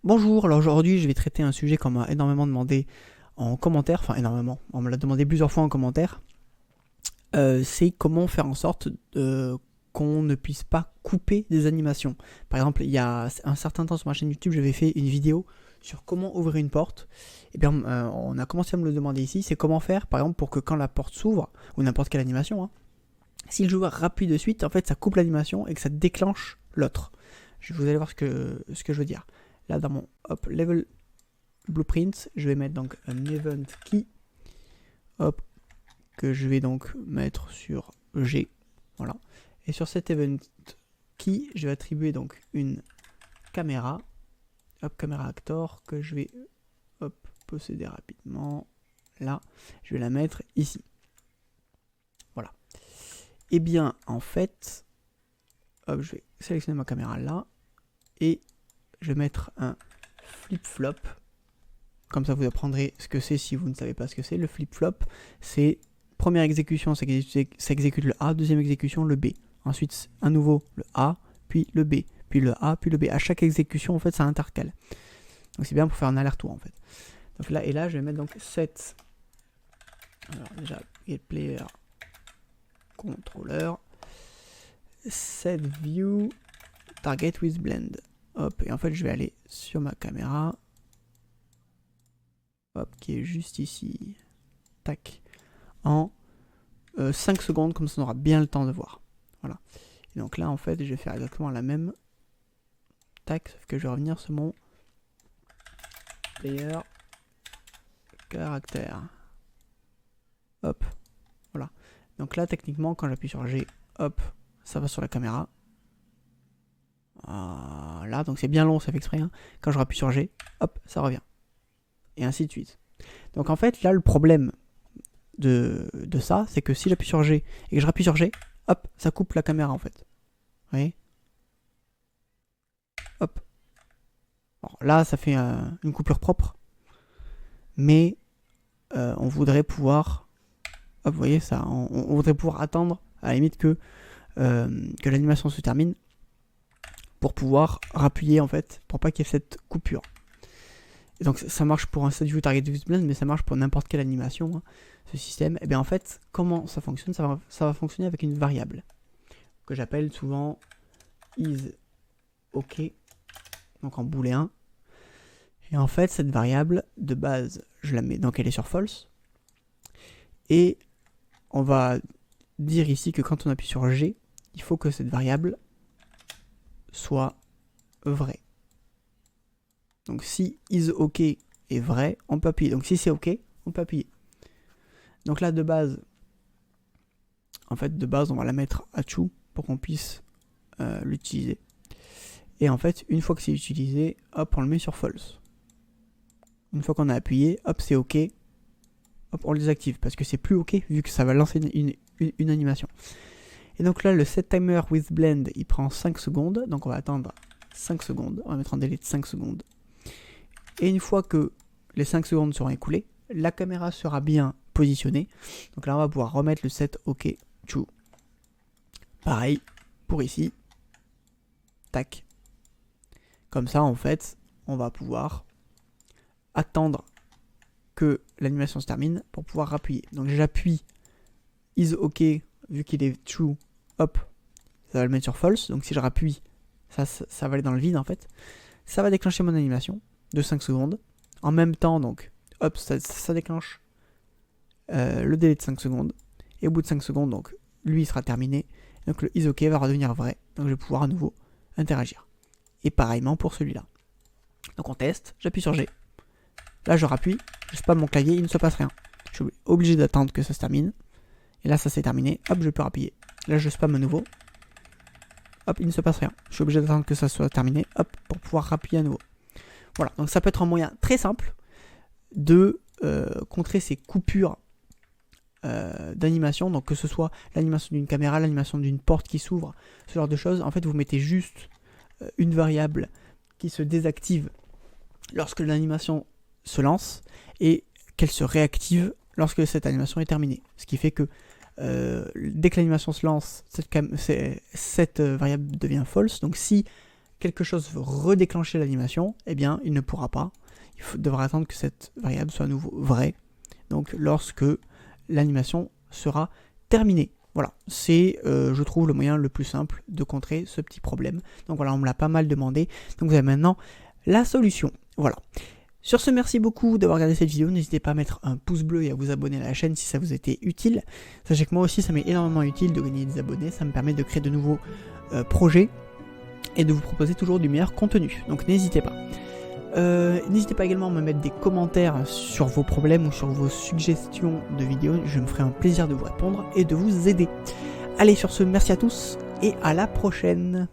Bonjour, alors aujourd'hui je vais traiter un sujet qu'on m'a énormément demandé en commentaire, enfin énormément, on me l'a demandé plusieurs fois en commentaire, c'est comment faire en sorte qu'on ne puisse pas couper des animations. Par exemple, il y a un certain temps sur ma chaîne YouTube, j'avais fait une vidéo sur comment ouvrir une porte. Et bien on a commencé à me le demander ici, c'est comment faire par exemple pour que quand la porte s'ouvre, ou n'importe quelle animation, hein, si le joueur appuie de suite, en fait ça coupe l'animation et que ça déclenche l'autre. Vous allez voir ce que je veux dire. Là dans mon level blueprint, je vais mettre donc un event key, que je vais donc mettre sur G, voilà. Et sur cet event key, je vais attribuer donc une caméra, caméra actor, que je vais posséder rapidement. Là, je vais la mettre ici. Voilà. Et bien en fait, je vais sélectionner ma caméra là et je vais mettre un flip-flop. Comme ça, vous apprendrez ce que c'est si vous ne savez pas ce que c'est. Le flip-flop, c'est première exécution, ça exécute le A, deuxième exécution, le B. Ensuite, à nouveau, le A, puis le B, puis le A, puis le B. À chaque exécution, en fait, ça intercale. Donc, c'est bien pour faire un aller-retour, en fait. Donc là, et là, je vais mettre donc set. Alors, déjà, getPlayer controller. Set view target with blend. Hop, et en fait, je vais aller sur ma caméra. Hop, qui est juste ici. Tac. En 5 secondes, comme ça on aura bien le temps de voir. Voilà. Et donc là, en fait, je vais faire exactement la même. Tac, sauf que je vais revenir sur mon player caractère. Hop. Voilà. Donc là, techniquement, quand j'appuie sur G, hop, ça va sur la caméra. Voilà, donc c'est bien long, ça fait exprès. Hein. Quand je rappuie sur G, hop, ça revient. Et ainsi de suite. Donc en fait, là, le problème de ça, c'est que si j'appuie sur G et que je rappuie sur G, hop, ça coupe la caméra en fait. Vous voyez? Hop. Alors là, ça fait une coupure propre, mais on voudrait pouvoir, hop, vous voyez ça, on voudrait pouvoir attendre à la limite que l'animation se termine pour pouvoir rappuyer en fait, pour pas qu'il y ait cette coupure. Et donc ça marche pour un StatView Target with Blend, mais ça marche pour n'importe quelle animation, hein, ce système. Et bien en fait, comment ça fonctionne? Ça va fonctionner avec une variable que j'appelle souvent isOK, donc en booléen. Et en fait, cette variable de base, je la mets, donc elle est sur false. Et on va dire ici que quand on appuie sur G, il faut que cette variable soit vraie. Donc si isOK est vrai, on peut appuyer. Donc si c'est OK, on peut appuyer. Donc là, de base, en fait, on va la mettre à true pour qu'on puisse l'utiliser. Et en fait, une fois que c'est utilisé, hop, on le met sur false. Une fois qu'on a appuyé, hop, c'est OK. Hop, on le désactive parce que c'est plus OK vu que ça va lancer une animation. Et donc là, le set timer with blend, il prend 5 secondes. Donc on va attendre 5 secondes. On va mettre en délai de 5 secondes. Et une fois que les 5 secondes seront écoulées, la caméra sera bien positionnée. Donc là, on va pouvoir remettre le set OK true. Pareil pour ici. Tac. Comme ça, en fait, on va pouvoir attendre que l'animation se termine pour pouvoir appuyer. Donc j'appuie isOK, vu qu'il est true, hop, ça va le mettre sur false. Donc si je rappuie, ça va aller dans le vide en fait. Ça va déclencher mon animation de 5 secondes. En même temps, donc, hop, ça déclenche le délai de 5 secondes. Et au bout de 5 secondes, donc, lui il sera terminé. Donc le isOK va redevenir vrai. Donc je vais pouvoir à nouveau interagir. Et pareillement pour celui-là. Donc on teste, j'appuie sur G. Là je rappuie, je spamme mon clavier, il ne se passe rien. Je suis obligé d'attendre que ça se termine. Et là ça s'est terminé, hop, je peux rappuyer. Là je spamme à nouveau. Hop, il ne se passe rien. Je suis obligé d'attendre que ça soit terminé, hop, pour pouvoir rappuyer à nouveau. Voilà, donc ça peut être un moyen très simple de contrer ces coupures d'animation. Donc que ce soit l'animation d'une caméra, l'animation d'une porte qui s'ouvre, ce genre de choses. En fait, vous mettez juste une variable qui se désactive lorsque l'animation se lance et qu'elle se réactive lorsque cette animation est terminée. Ce qui fait que dès que l'animation se lance, cette variable devient false. Donc si quelque chose veut redéclencher l'animation, eh bien il ne pourra pas. Devra attendre que cette variable soit à nouveau vraie. Donc lorsque l'animation sera terminée. Voilà, c'est je trouve le moyen le plus simple de contrer ce petit problème. Donc voilà, on me l'a pas mal demandé. Donc vous avez maintenant la solution. Voilà. Sur ce, merci beaucoup d'avoir regardé cette vidéo. N'hésitez pas à mettre un pouce bleu et à vous abonner à la chaîne si ça vous était utile. Sachez que moi aussi, ça m'est énormément utile de gagner des abonnés. Ça me permet de créer de nouveaux projets et de vous proposer toujours du meilleur contenu. Donc n'hésitez pas. N'hésitez pas également à me mettre des commentaires sur vos problèmes ou sur vos suggestions de vidéos. Je me ferai un plaisir de vous répondre et de vous aider. Allez, sur ce, merci à tous et à la prochaine.